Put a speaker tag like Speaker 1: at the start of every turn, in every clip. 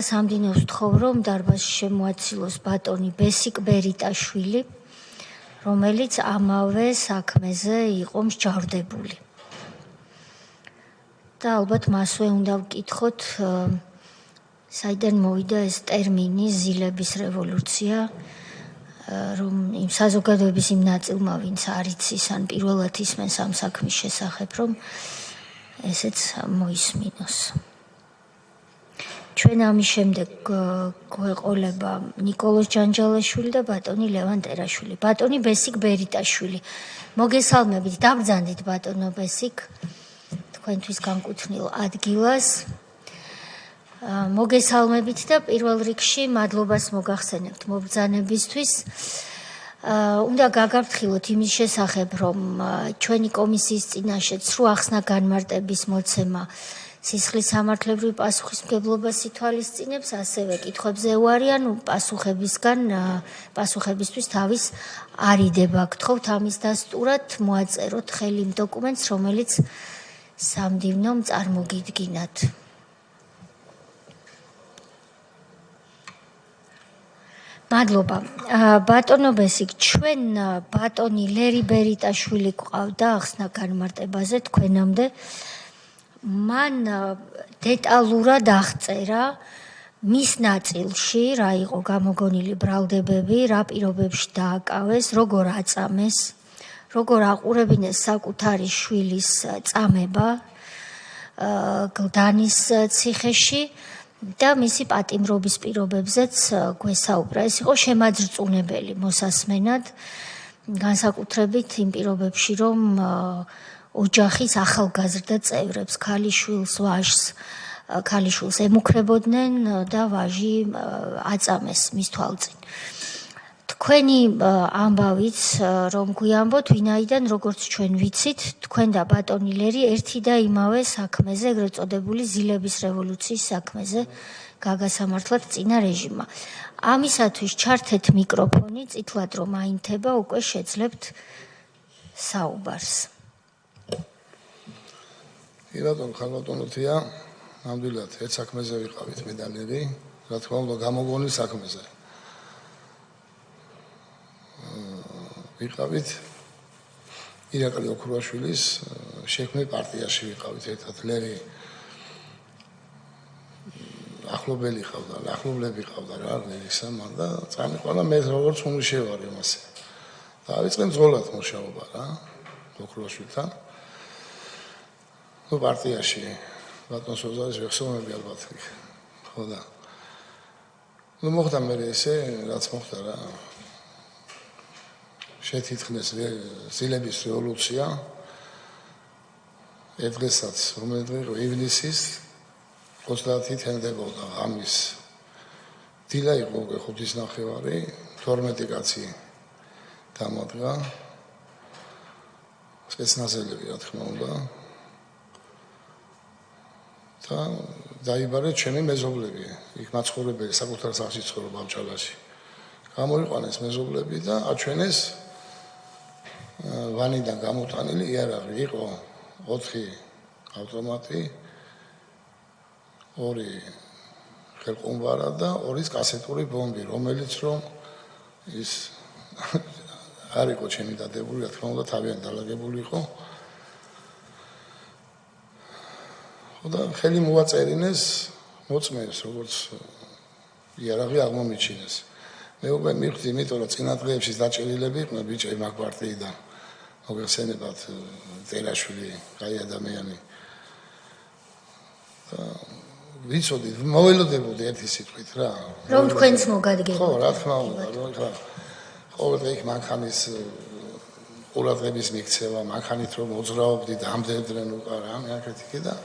Speaker 1: სამდინოს ვთხოვ, რომ დარბაზში შემოაცილოს ბატონი ბესიკ ბერიტაშვილი, რომელიც ამავე საქმეზე იყო მსჯავრდებული. და ალბათ მასვე უნდა ვკითხოთ, საიდან მოვიდა ეს ტერმინი ზილების რევოლუცია, რომ იმ საზოგადოების იმ ნაწილმა, ვინც არ იცის ან პირველად ისმენს ამ საქმის შესახებ, რომ ესეც მოისმინოს. ჩვენ ამის შემდეგ გვეყოლება ნიკოლოზ ჯანჯალაშვილი და ბატონი ლევან ტერაშვილი. ბატონი ბესიკ ბერიტაშვილი. მოგესალმებით, დაბრძანდით ბატონო ბესიკ თქვენთვის განკუთვნილ ადგილას. მოგესალმებით და პირველ რიგში მადლობას მოგახსენებთ მობრძანებისთვის. უნდა გაგაფრთხილოთ იმის შესახებ, რომ ჩვენი კომისიის წინაშე ცრუ ახსნა განმარტების მოცემა სისხლის სამართლებრივი პასუხისმგებლობას ითვალისწინებს, ასევე კითხვებზე უარიან პასუხებისთვის თავის არიდება. გთხოვთ ამის დასტურად მოაწეროთ ხელი იმ დოკუმენტს, რომელიც სამდივნომ წარმოგიდგინათ. მადლობა. ბატონო ბესიკ, ჩვენ ბატონი ლერი ბერიტაშვილი გვყავდა ახსნა განმარტებაზე თქვენამდე. მან დეტალურად აღწერა მის ნაწილში, რა იყო გამოგონილი ბრალდებები, რა პირობებში დააკავეს, როგორ აწამეს, როგორ აყურებინეს საკუთარი შვილის წამება გლდანის ციხეში და მისი პატიმრობის პირობებზეც გვესაუბრა. ეს იყო შემაძრწუნებელი მოსასმენად, განსაკუთრებით იმ პირობებში, რომ ოჯახის ახალგაზრდა წევრებს, ქალიშვილს, ვაჟს, ქალიშვილს ემუქრებოდნენ და ვაჟი აწამეს მის თვალწინ. თქვენი ამბავიც, რომ გვიამბოთ, ვინაიდან როგორც ჩვენ ვიცით, თქვენ და ბატონი ლერი ერთი და იმავე საქმეზე, ეგრეთ წოდებული ზილების რევოლუციის საქმეზე გაგასამართლად წინა რეჟიმმა. ამისათვის ჩართეთ მიკროფონი, წითლად რომ აინთება, უკვე შეძლებთ საუბარს.
Speaker 2: ბატონო ხალბატონოთია, ნამდვილად ერთ საქმეზე ვიყავით მე და ლერი, რა თქმა უნდა გამოგონილ საქმეზე. ვიყავით ირაკლი ოქრუაშვილის შექმნილ პარტიაში ვიყავით ერთად. ლერი ახლობელი ყავდა, ახლობლები ყავდა რა, ლერისა მან და წამიყვანა მე როგორც უმუშე ვარ იმასე. დავიწყე მძღოლად მუშაობა რა, ოქრუაშვილთან. პარტიაში ბატონს ოზარის ვეხსოვნები ალბათ. ხო და მოხდა მე ესე, რაც მოხდა რა. შეთითხნეს ზილების რევოლუცია. ეს დღესაც, რომელიც იყო ივნისის 30 თენდებოდა ღამის. დილა იყო უკვე 5:30, 12 კაცი გამოდგა. სპეცნაზელები რა თქმა უნდა. და დაიბარეს ჩემი მეზობლები, იქ მაცხოვრებელი საკუთარ სახლში ცხოვრობ ბავჭალაში. გამოიყვანეს მეზობლები და აჩვენეს ვანიდან გამოტანილი იარაღი. იყო 4 ავტომატი, 2 ხელყუმბარა და 2 კასეტური ბომბი, რომელიც რომ ის არ იყო ჩემი დადებული, რა თქმა უნდა თავიანთ დალაგებული იყო. და ხელი მოაწერინეს მოწმეს, როგორც იარაღი აღმომიჩინეს. მე უკვე მივხვდი, იმიტომ რომ წინა დღეებში დაჭერილები იყვნენ ბიჭები მაგ პარტიიდან. მოგეხსენებათ ტერაშვილი, კაი ადამიანი. და ვიცოდი, მოველოდებოდი ერთი სიტყვით რა.
Speaker 1: რომ თქვენც მოგადგებოდეთ.
Speaker 2: ხო, რა თქმა უნდა, რომ ხა ყოველდღე იქ მანქანის ყურადღების მიქცევა, მანქანით რომ მოძრაობდი და ამდენდნენ უკარა, მე აქეთიკი და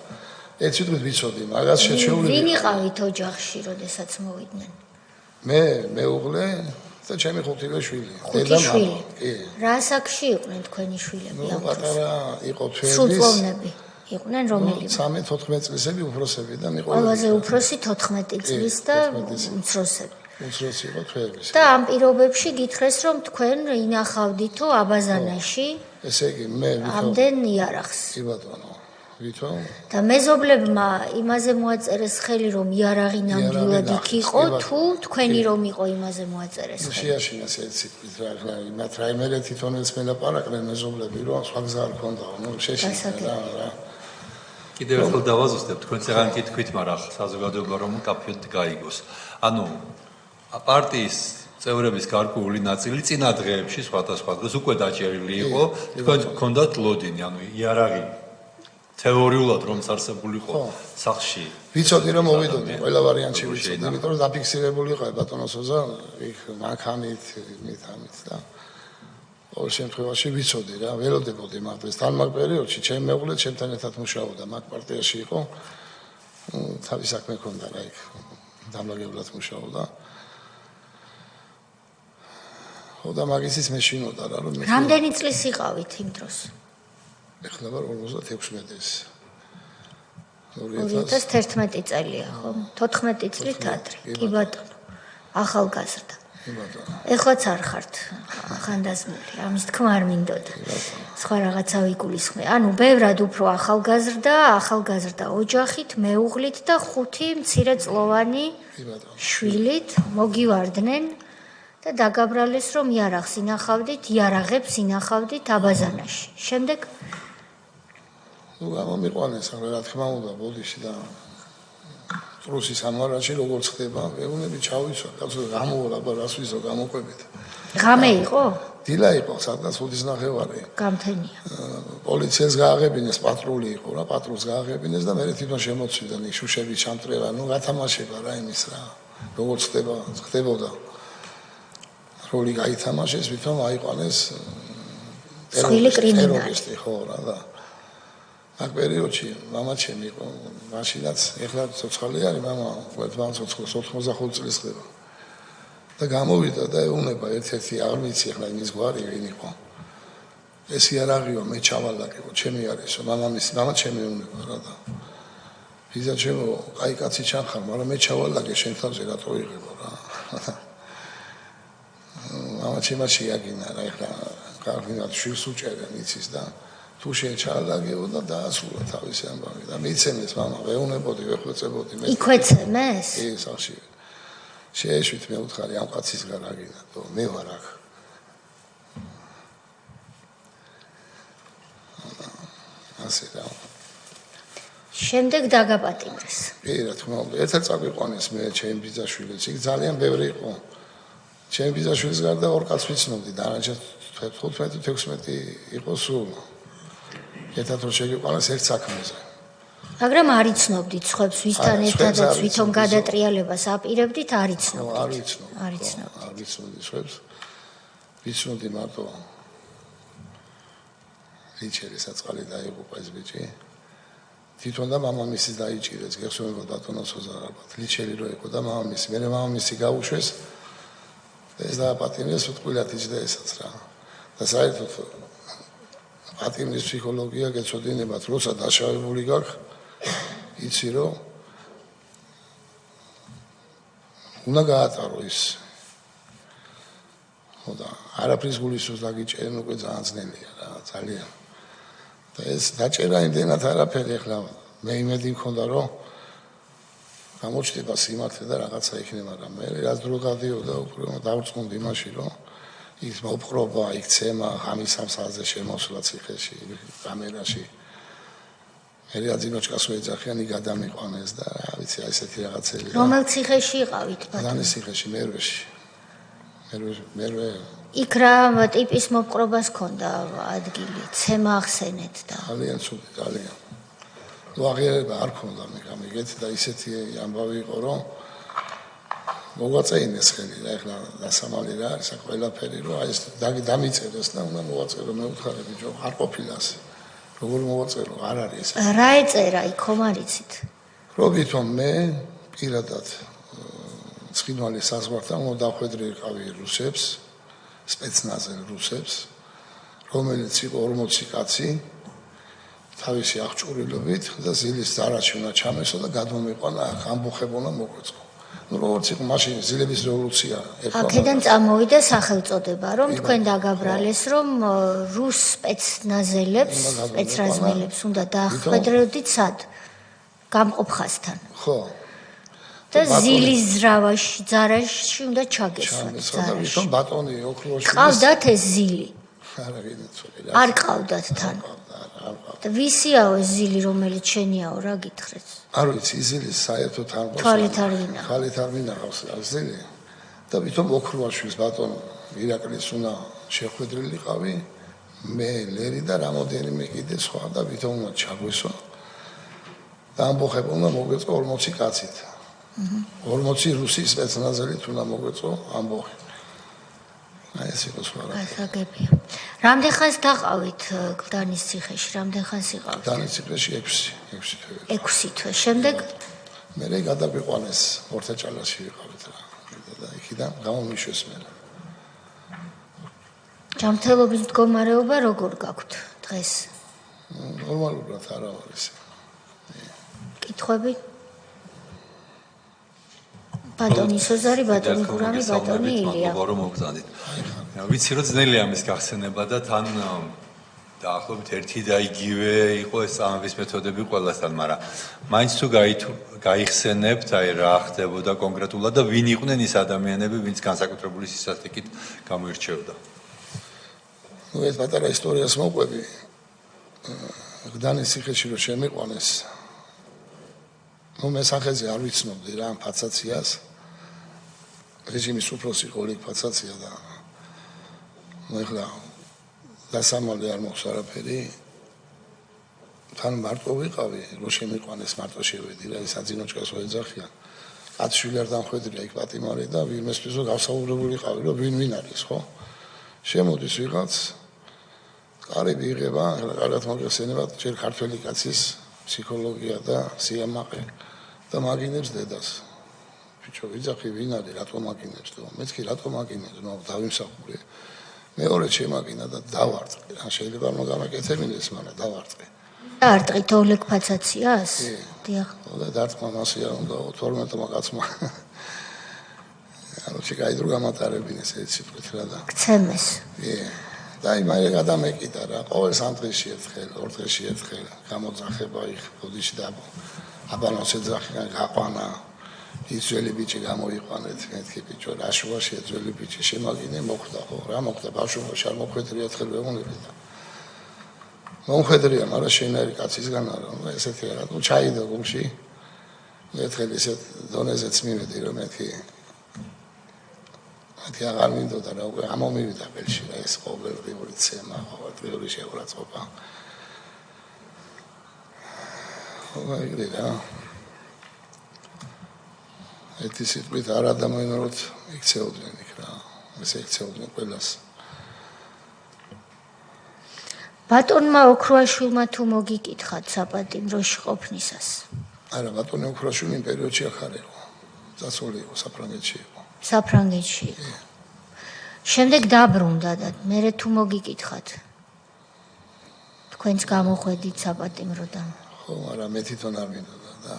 Speaker 2: ერთ სიტყვით ვიცოდი, მაგას შეჩეული.
Speaker 1: ვინ იყავით ოჯახში, როდესაც მოვიდნენ?
Speaker 2: მე მეუღლე და ჩემი 5 შვილი.
Speaker 1: დედა მამა. კი. რა საქმეში იყვნენ თქვენი შვილები ამ დროს?
Speaker 2: პატარა იყო თვეების.
Speaker 1: სრულწლოვნები იყვნენ რომელი?
Speaker 2: 13-14 წლისები უფროსები და მიყოლები.
Speaker 1: ყველაზე უფროსი 14 წლის და უმცროსები.
Speaker 2: უმცროსი იყო თვეების.
Speaker 1: და ამ პირობებში გითხრეს, რომ თქვენ ინახავდითო აბაზანაში.
Speaker 2: ესე იგი მე
Speaker 1: ამდენ იარაღს.
Speaker 2: კი ბატონო. ვითომ
Speaker 1: და მეზობლებმა იმაზე მოაწერეს ხელი რომ იარაღი ნამდვილად იქ იყო თუ თქვენი რომ იყო იმაზე მოაწერეს ხელი
Speaker 2: შეაშინეს ეს სიტყვით რა იმათ რაიმერე თვითონაც მელაპარაკდნენ მეზობლები რომ სხვა გზა არ ქონდა შეშინდა რა
Speaker 3: კიდევ ერთხელ დავაზუსტებ თქვენ წეგან კითხვით მაგრამ საზოგადოება რომ კაფეოდ გაიგოს ანუ პარტიის წევრების გარკვეული ნაწილი წინა დღეებში სხვადასხვა დღეს უკვე დაჭერილი იყო თქვენ გქონდათ ლოდინი ანუ იარაღი თეორიულად რომ წარსებულიყო სახში
Speaker 2: ვიცოდი რომ მოვიდოდი ყველა ვარიანტში ვიცოდი იმიტომ რომ დაფიქსირებული იყო ბატონო სოზა იქ მანქანით ამით და ყოველ შემთხვევაში ვიცოდი რა ველოდებოდი მაგას თან მაგ პერიოდში ჩემ მეუღლე ჩემთან ერთად მუშაობდა მაგ პარტიაში იყო თავის საქმე ჰქონდა რა იქ დამლაგებლად მუშაობდა ხო და მაგისიც მეშინოდა რა რომ
Speaker 1: რამდენი წლის იყავით იმ დროს
Speaker 2: ეხლა ვარ 56-ის
Speaker 1: 2011 წელია ხო 14 წლით ადრე კი ბატონო ახალგაზრდა ეხლაც არ ხართ ხანდაზმული ამის თქმა არ მინდოდა სხვა რაღაცა ვიგულისხმე ანუ ბევრად უფრო ახალგაზრდა ოჯახით მეუღლით და 5 მცირეწლოვანი შვილით მოგივარდნენ და დაგაბრალეს რომ იარაღებს ინახავდით აბაზანაში შემდეგ
Speaker 2: გამომიყვანეს რა თქმა უნდა ბოდიში და პრუსის ამარაში როგორც ხდება ეუნები ჩავისვა კაცო გამოვლა რას ვიზო გამოყვებით
Speaker 1: ღამე იყო
Speaker 2: დილა იყო სადღაც 5-ის ნახევარი
Speaker 1: გამთენია
Speaker 2: პოლიციას გააღებინეს პატრული იყო რა პატრულს გააღებინეს და მე თვითონ შემოწვიდა შუშები ჩამტრევა ნუ გათამაშება რა იმის რა როგორც ხდებოდა როლი გაითამაშეს თვითონ აიყვანეს ტერორისტი ხო რა და აქ პერიოდში მამა ჩემი იყო მაშინაც ეხლა ცოცხალი არის მამა ყველგან 95 წლის ხდება და გამოვიდა და ეუნება ერთ-ერთი არ ვიცი ეხლა იმის გვარი ვინ იყო ეს იარაღიო მე ჩავალაგებო ჩემი არისო მამა ჩემი ეუნება რა და ვიზა ჩემო კაი კაცი ჩახარ მაგრამ მე ჩავალაგე შენ თავზე რატო იღებო რა მამა ჩემა შეაგინა რა ეხლა კარგად შვილს უჭერენ იცის და თუ შეჩალაგებო და დაასრულა თავისი ამბავი და მიცემეს მამა ვეუნებოდი ვეხვეწებოდი მე
Speaker 1: იქვეცემეს
Speaker 2: ის სახში შეეშვით მე უთხარი ამ კაცის გარაგინა და მე ვარ აქ ასე რა
Speaker 1: შემდეგ დაგაპატიმრეს
Speaker 2: რა თქმა უნდა ერთად წაგვიყვანეს მე ჩემი ბიძაშვილიც იქ ძალიან ბევრი იყო ჩემი ბიძაშვილის გარდა ორ კაცს ვიცნობდი დანარჩენ 15-16 იყო სულ ერთად რომ შეგვიყვანეს ერთ საქმეზე
Speaker 1: მაგრამ არ იცნობდით სხვებს ვისთან ერთადაც ვითომ გადატრიალებას აპირებდით არ იცნობდით
Speaker 2: არ იცნობდი სხვებს ვიცნობდი მარტო რიჩერი საწყალი დაიღუპა ეს ბიჭი თვითონ და მამამისის დაიჭირეს გეხსოვებათ ბატონო სოზარაბათ რიჩერი რო იყო და მამამისი მე მამამისი გაუშვეს ეს დააპატიმრეს უთყვილად იჯდა ესაც რა და საერთოდ პატიმრის ფსიქოლოგია გეცოდინებათ როცა დაშავებული გაქვს იცი რომ უნდა გაატარო ის ხო და არაფრის გულისხმობს დაგიჭერენ უკვე ძალიან ძნელია რა ძალიან და ეს დაჭერა იმდენად არაფერი ახლა მე იმედი მქონდა რომ გამოჩნდება სიმართლე და რაღაცა იქნება მაგრამ მე რაც დრო გადიოდა უკვე დავწმუნდი იმაში რომ ის მოპყრობა იქცემა ღამის 3 საათზე შემოსვლა ციხეში კამერაში მე რაძინოჩკას ვეძახიანი გადამიყვანეს და რა ვიცი ესეთი რაღაცები
Speaker 1: რომელ ციხეში იყავით ბატონო
Speaker 2: დანის ციხეში მერვეში
Speaker 1: იქ რა ტიპის მოპყრობას ქონდა ადგილი ცემა ახსენეთ და
Speaker 2: ძალიან ცუდი ძალიან ნუ აღიარება არ ქონდა მიგეთ და ისეთი ამბავი იყო რომ მოგვაწეინეს ხელი რა ეხლა დასამალი რა არის აქ ყველაფერი რომ აი ეს დამიწერეს და უნდა მოვაწერო მე უთხარი ბიჭო არ ყოფილას როგორ მოვაწერო არ არის
Speaker 1: რა ეწერა იქ ხომ არიცით
Speaker 2: რომ ვითომ მე პირადად ცხინვალი საზღვართან უნდა დახვედრიყავი რუსებს სპეცნაზელ რუსებს რომელიც იყო 40 კაცი თავისი აღჭურვილობით და ზილის ზარაში უნდა ჩამესო და გადმომიყვანა აქ ამბოხებონა მოგვეწყო ну როგორც იყო მაშინ ზილების რევოლუცია
Speaker 1: აქედან წამოვიდა სახელწოდება რომ თქვენ დაგაბრალეს რომ რუს სპეცნაზელებს სპეცრაზმელებს უნდა დაახვედროდით სად გამყოფხასთან
Speaker 2: ხო
Speaker 1: და ზილის ზრავაში ძარაში უნდა ჩაგესვათ
Speaker 2: ზარაში თვითონ ბატონი ოქროშვილი
Speaker 1: ყავდათ ეს ზილი
Speaker 2: არა გინაცვლე
Speaker 1: არ ყავდათ თან და ვისიაო ზილი რომელიც შენიაო რა გითხრეთ
Speaker 2: არ ვიცი ზილის საერთოდ არ მოხდა თვალით არ მინახავს ზილი და თვითონ ოქროშვილის ბატონ ირაკლის უნდა შეხვედრილიყავი მე ლერი და რამოდენიმე კიდე სხვა და თვითონ უნდა ჩაგვესვა და ამბოხებულმა მოგეწყო 40 კაცით 40 რუსის სპეცნაზელით უნდა მოგეწყო ამბოხი აი ეს იყო სხვა რა
Speaker 1: გასაგებია რამდენ ხანს დაყავით გლდანის ციხეში რამდენ ხანს იყავით
Speaker 2: გლდანის ციხეში 6 თვე
Speaker 1: 6 თვე შემდეგ
Speaker 2: მე გადაგვიყვანეს ორთაჭალაში ვიყავით რა და იქიდან გამომიშვეს მე
Speaker 1: ჯანმრთელობის მდგომარეობა როგორ გაქვთ დღეს
Speaker 2: ნორმალურად არა არის
Speaker 1: კითხვები ბატონი სოზარი ბატონი გურამი ბატონი ილია
Speaker 3: რომ მოგზადით ვიცი რომ ძნელია ამის გახსენება და თან დაახლოებით ერთი და იგივე იყო ეს წამების მეთოდები ყველასთან მაგრამ მაინც თუ გაიხსენებთ აი რა ხდებოდა კონკრეტულად და ვინ იყვნენ ის ადამიანები ვინც განსაკუთრებული სისასტიკით გამოირჩეოდა
Speaker 2: ну ეს პატარა ისტორიას მოყვები გლდანის ციხეში რომ შემიყვანეს ну მე სახეზე არ ვიცნობდი რა ამ ფაცაციას რეჟიმის უფროსი იყო ლიგ ფაცაცია და ну ეხლა დასამალე არ მოხს არაფერი თან მარტო ვიყავი რომ შემიყვანეს მარტო შევედი რა ის აძინოჭკას ვეძახიან კაცშვილი არ დამხვედრია იქ პატიმარი და ვინმესთვის რომ გავსაუბრებული ყავი რომ ვინ არის ხო შემოდის ვიღაც კარები იღება ეხლა კარგად მოგეხსენებათ ჯერ ქართველი კაცის ფსიქოლოგია და სიამაყე და მაგინებს დედას ბიჭო ვიძახი ვინ არის რატომ მაგინებს და მეც კი რატომ მაგინებს ნუ დავიმსახურე მეორე შემაგინა და დავარტყე ან შეიძლება რომ გამაკეთებინეს მაგრამ დავარტყე
Speaker 1: დაარტყით ოლეგ ფაცაციას დიახ
Speaker 2: და დარტყმა მასია უნდა 12-მა კაცმა ანუ შეგაიდრო გამატარებინეს ეს სიტყვით რა და
Speaker 1: გცემეს
Speaker 2: და იმაი გადამეკიდა რა ყოველ სამ დღეში ერთხელ ორ დღეში ერთხელ გამოძახება იქ ბოდიში და აბანოს ეძახიან გაყვანა ის ძველი ბიჭი გამოიყვანეთ მეთქი ბიჭო რა შუაში ძველი ბიჭი შემაგინე მოხდა ხო რა მოხდა ბავშვობაში არ მოხვედრია თხელ ვეუბნები და მომხედრია მაგრამ შენერი კაცისგან არა ესეთი რა თუ ჩაიდო გულში მეთქი ისეთ დონეზეც მივედი რომ მეთქი აღარ მინდოდა რა უკვე ამომივიდა ხელში რა ეს ყოველდღიური ცემა ყოველდღიური შეურაცხყოფა ხო ეგრე რა ეთი სიტყვით არ ადამიანურად იქცეოდნენ იქ რა ესე იქცეოდნენ ყველას
Speaker 1: ბატონმა ოქროაშვილმა თუ მოგიკითხათ საპატიმროში ყოფნისას
Speaker 2: არა ბატონი ოქროაშვილი იმ პერიოდში ახარ იყო წასული იყო
Speaker 1: საფრანგეთში შემდეგ დაბრუნდა და მერე თუ მოგიკითხათ თქვენს გამოხვედით საპატიმროდან
Speaker 2: ხო მაგრამ მე თვითონ არ მინდოდა და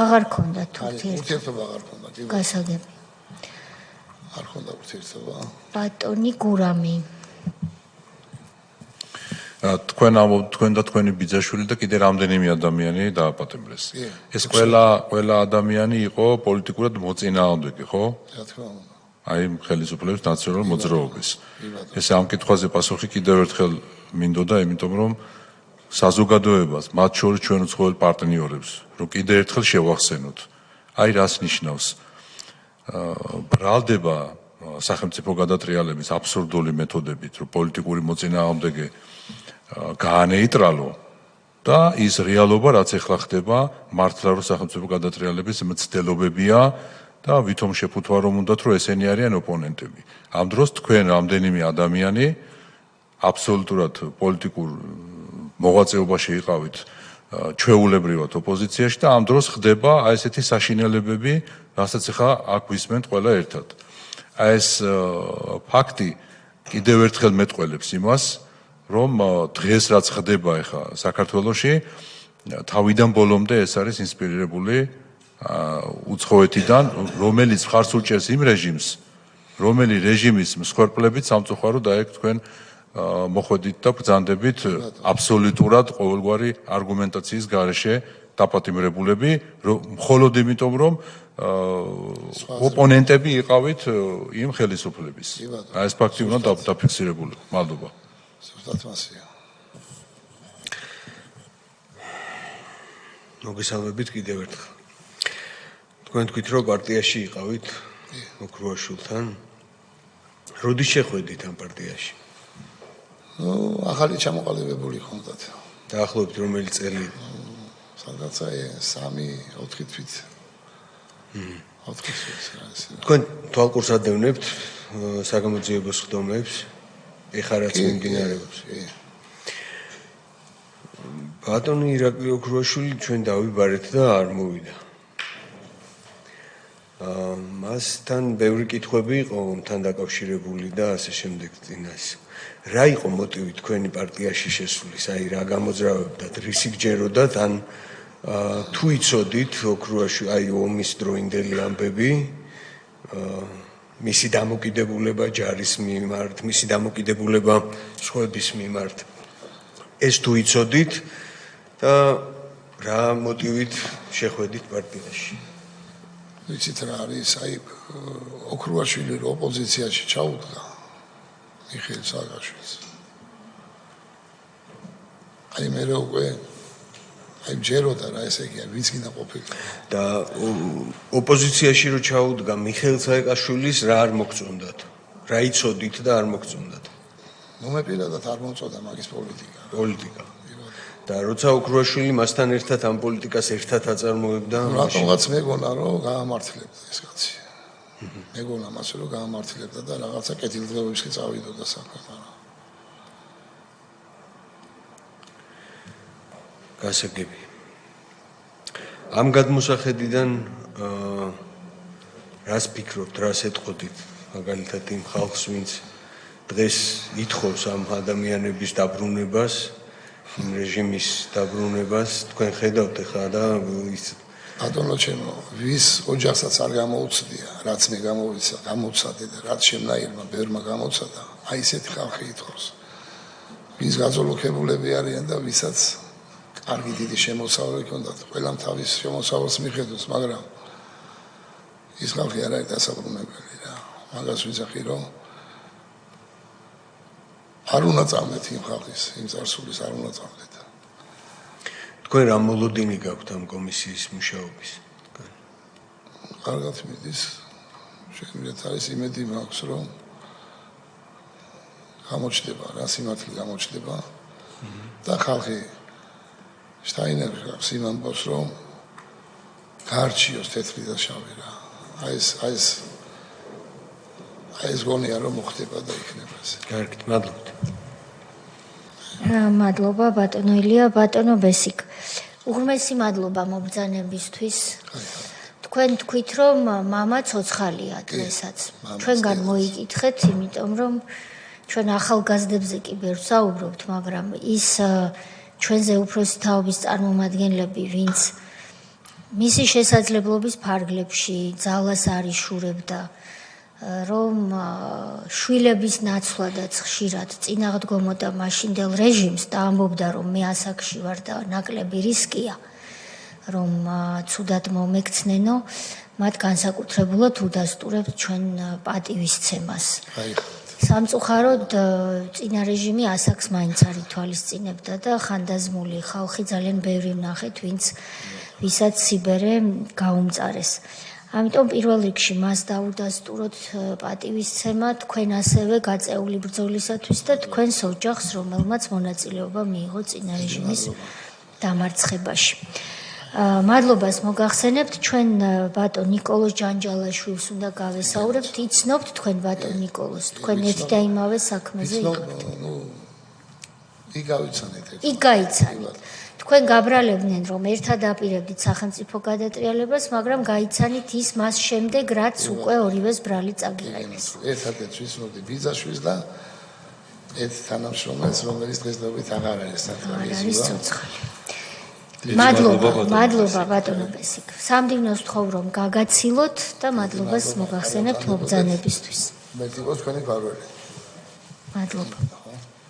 Speaker 1: აღარ ქონდა თუ
Speaker 2: ურთიერთობა აღარ ქონდა კი
Speaker 1: გასაგები
Speaker 2: არ ქონდა ურთიერთობა
Speaker 1: ბატონი გურამი
Speaker 4: თქვენ და თქვენი ბიძაშვილი და კიდე რამდენიმე ადამიანი დააპატიმრეს ეს ყველა ადამიანი იყო პოლიტიკურად მოწინააღმდეგე ხო
Speaker 2: რა თქმა უნდა
Speaker 4: აი ხელისუფლების ნაციონალურ მოძრაობის ეს ამ კითხვაზე პასუხი კიდევ ერთხელ მინდოდა იმიტომ რომ საზოგადოებას მათ შორის ჩვენ უცხოელ პარტნიორებს რომ კიდე ერთხელ შევახსენოთ აი რას ნიშნავს ბრალდება სახელმწიფო გადატრიალების აბსურდული მეთოდებით რომ პოლიტიკური მოწინააღმდეგე გაანეიტრალო და ის რეალობა რაც ეხლა ხდება მართლა რომ სახელმწიფო გადატრიალების მცდელობებია და ვითომ შეფუთვა რომ უნდათ რომ ესენი არიან ოპონენტები ამ დროს თქვენ რამდენიმე ადამიანი აბსოლუტურად პოლიტიკურ მოღვაწეობაში იყავით ჩვეულებრივად ოპოზიციაში და ამ დროს ხდება აი ესეთი საშინელებები რასაც ახლა აქ ვისმენთ ყველა ერთად აი ეს ფაქტი კიდევ ერთხელ მეტყველებს იმას რომ დღეს რაც ხდება ახლა საქართველოში თავიდან ბოლომდე ეს არის ინსპირირებული უცხოეთიდან, რომელიც მხარს უჭერს იმ რეჟიმს, რომელი რეჟიმის მსხვერპლებით სამწუხარო დაექ თქვენ მოხვედით და ბრძანდებით აბსოლუტურად ყოველგვარი არგუმენტაციის გარეშე დაპატიმრებულები, მხოლოდ იმიტომ, რომ ოპონენტები იყავით იმ ხელისუფლების. აი ეს ფაქტი უნდა დაფიქსირებული. მადლობა.
Speaker 2: ზუსტად მასია.
Speaker 5: მოგესალმებით კიდევ ერთხელ. თქვენ თქვით, რომ პარტიაში იყავით ოქრუაშვილთან. როდის შეხვედით ამ პარტიაში?
Speaker 2: ახალი ჩამოყალიბებული ხონდათ.
Speaker 5: დაახლოებით რომელი წელი?
Speaker 2: სადღაც 3-4 თვით. 4 თვით რა ეს.
Speaker 5: თქვენ თვალყურს ადევნებთ საგამოძიებო სხდომებს, ეხლა რაც მიმდინარეობს. ბატონი ირაკლი ოქრუაშვილი ჩვენ დავიბარეთ და არ მოვიდა. მასთან ბევრი კითხვები იყო თან დაკავშირებული და ასე შემდეგ წინას. რა იყო მოტივი თქვენი პარტიაში შესulis? აი რა გამოძრავებდათ, რისი გჯეროდათ ან თუ იცოდით ოქრუაშვილი, აი ომის დროინდელი ამბები, მისი დამოკიდებულება ჯარის მიმართ, მისი დამოკიდებულება სხვების მიმართ. ეს თუ იცოდით და რა მოტივით შეხვედით პარტიაში?
Speaker 2: ვიცით რა არის, აი ოქრუაშვილი რო ოპოზიციაში ჩაუდგა მიხეილ სააკაშვილს. აი მე რო უკვე აი ჯეროდა რა ესე იგი, ვინც გინდა ყოფილიყო.
Speaker 5: და ოპოზიციაში რო ჩაუდგა მიხეილ სააკაშვილის რა არ მოგწონდათ? რა იცოდით და არ მოგწონდათ?
Speaker 2: ნუ მე პირადად არ მომწონდა მაგის პოლიტიკა.
Speaker 5: პოლიტიკა. და როცა ოქრუაშვილი მასთან ერთად ამ პოლიტიკას ერთად აწარმოებდა,
Speaker 2: რატომღაც მეგონა რომ გაამართლებდა ეს კაცი. მეგონა მას რომ გაამართლებდა და რაღაცა კეთილდღეობებში წავიდოდა საქმე, მაგრამ
Speaker 5: გასაგები. ამ გადმოსახედიდან რას ფიქრობთ, რას ეტყოდით მაგალითად იმ ხალხს, ვინც დღეს ითხოვს ამ ადამიანების დაბრუნებას, იმ რეჟიმის დაბრუნებას, თქვენ ხედავთ ახლა და ის
Speaker 2: ბატონო ჩემო, ვის ოჯახსაც არ გამოუცდია, რაც მე გამოვცადე და რაც შემნაირმა ბევრმა გამოცადა, აი ესეთი ხალხი ითხოვს. ვის გაძოლოქებულები არიან და ვისაც კარგი დიდი შემოსავალი ჰქონდათ, ყველამ თავის შემოსავალს მიხედოს, მაგრამ ის ხალხი არ არის დასაბრუნებელი რა. მაგას ვიძახი რომ არ უნდა წამდეთ იმ ხალხის, იმ წარსულის არ უნდა წამდეთ.
Speaker 5: თქვენ რა მოლოდინი გაქვთ ამ კომისიის მუშაობის?
Speaker 2: კარგად მიდის. შემიძლია არის იმედი მაქვს რომ გამოჩნდება რა სიმართლე გამოჩნდება და ხალხი შტაინერს იმამბობს რომ გარჩიოს თეთრი და შავი რა. აი ეს გონია რომ მოხდება და იქნება ესე.
Speaker 5: კარგით, მადლობთ.
Speaker 1: მადლობა ბატონო ილია, ბატონო ბესიკ. უღრმესი მადლობა მობრძანებისთვის. თქვენ თქვით რომ მამა ცოცხალია დღესაც. ჩვენგან მოიკითხეთ, იმიტომ რომ ჩვენ ახალგაზრდებზე კი ბევრ საუბრობთ, მაგრამ ის ჩვენზე უფროსი თაობის წარმომადგენლები, ვინც მისი შესაძლებლობის ფარგლებში ძალას არ იშურებდა, რომ შვილების ნაცვლადაც ხშირად წინააღმდგომოდა მაშინდელ რეჟიმს და ამბობდა რომ მე ასაკში ვარ და ნაკლები რისკია რომ ცუდად მომექცნენო, მათ განსაკუთრებულად უდასტურებთ ჩვენ პატივისცემას. სამწუხაროდ წინა რეჟიმი ასაკს მაინც არ ითვალისწინებდა და ხანდაზმული ხალხი ძალიან ბევრი ვნახეთ, ვისაც სიბერე გაუმწარეს. ამიტომ პირველ რიგში მას დაუდასტუროთ პატივისცემა თქვენ ასევე გაწეული ბრძოლისათვის და თქვენს ოჯახს, რომელმაც მონაწილეობა მიიღო წინა რეჟიმის დამარცხებაში. მადლობას მოგახსენებთ, ჩვენ ბატონ ნიკოლოზ ჯანჯალაშვილს უნდა გავესაუბრებთ, იცნობთ თქვენ ბატონ ნიკოლოზს, თქვენ ერთ და იმავე საქმეზე იყვთ.
Speaker 2: იქ გავიცანეთ.
Speaker 1: იქ გაიცანით. თქვენ გაბრალებდნენ რომ ერთად აპირებდით სახელმწიფო გადატრიალებას, მაგრამ გაიცანით ის მას შემდეგ, რაც უკვე ორივეს ბრალი წაგიყენეს.
Speaker 2: ერთადერთ ვიცნობდი ბიძაშვილს და ერთ თანამშრომელს, რომელიც დღესდღეობით აღარ არის
Speaker 1: არის ცოცხალი. მადლობა ბატონო ბესიკ. სამდივნოს ვთხოვ რომ გაგაცილოთ და მადლობას მოგახსენებთ მობრძანებისთვის.
Speaker 2: მე თვითონ თქვენი ფარველი.
Speaker 1: მადლობა.